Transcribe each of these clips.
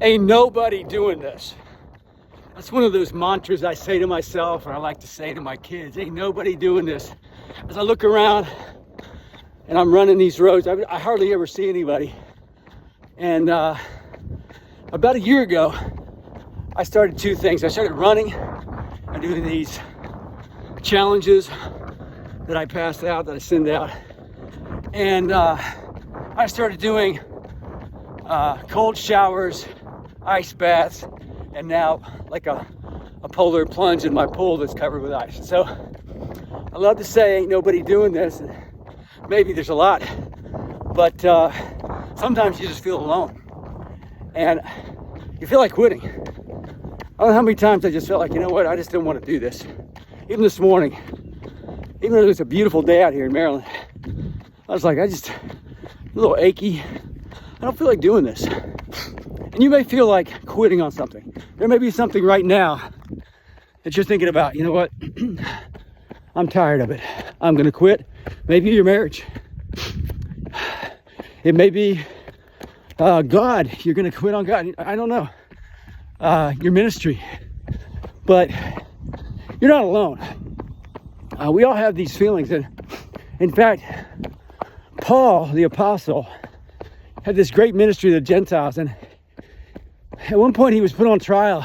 Ain't nobody doing this. That's one of those mantras I say to myself, or I like to say to my kids. Ain't nobody doing this. As I look around and I'm running these roads, I hardly ever see anybody. And about a year ago, I started two things. I started running and doing these challenges that I pass out, that I send out. And I started doing cold showers, ice baths, and now like a polar plunge in my pool that's covered with ice. So I love to say ain't nobody doing this. And maybe there's a lot, but sometimes you just feel alone and you feel like quitting. I don't know how many times I just felt like, you know what, I just didn't want to do this. Even this morning, even though it's a beautiful day out here in Maryland, I was like, a little achy. I don't feel like doing this. And you may feel like quitting on something. There may be something right now that you're thinking about, you know what, I'm tired of it. I'm gonna quit. Maybe your marriage. It may be God. You're gonna quit on God. I don't know. Your ministry. But you're not alone. We all have these feelings. And in fact, Paul, the apostle, had this great ministry to the Gentiles. And at one point he was put on trial.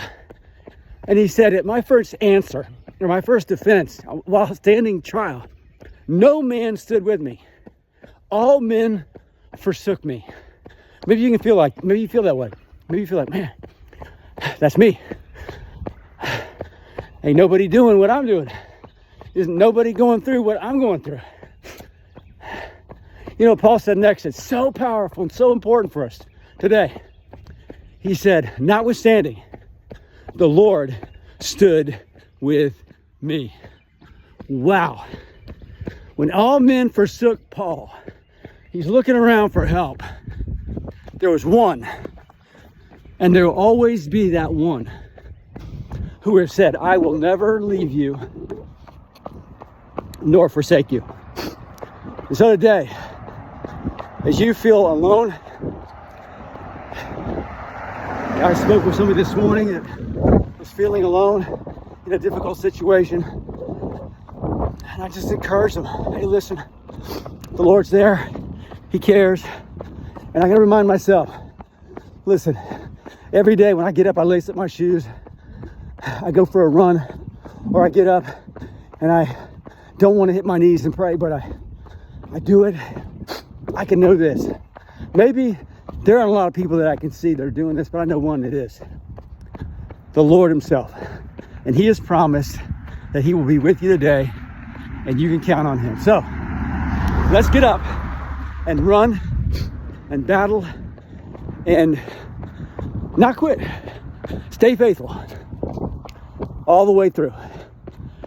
And he said, at my first answer, or my first defense, while standing trial, no man stood with me. All men forsook me. Maybe you feel that way. Maybe you feel like, man, that's me. Ain't nobody doing what I'm doing. Isn't nobody going through what I'm going through. You know, Paul said next, it's so powerful and so important for us today. He said, notwithstanding, the Lord stood with me. Wow. When all men forsook Paul, he's looking around for help. There was one, and there will always be that one who has said, I will never leave you nor forsake you. And so today, as you feel alone, I spoke with somebody this morning that was feeling alone in a difficult situation. And I just encouraged them, hey, listen, the Lord's there. He cares. And I got to remind myself, listen, every day when I get up, I lace up my shoes, I go for a run, or I get up and I don't want to hit my knees and pray, but I do it. I can know this. Maybe there aren't a lot of people that I can see that are doing this, but I know one that is. The Lord himself. And he has promised that he will be with you today, and you can count on him. So let's get up and run and battle and not quit. Stay faithful all the way through,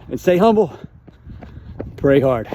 and stay humble, pray hard.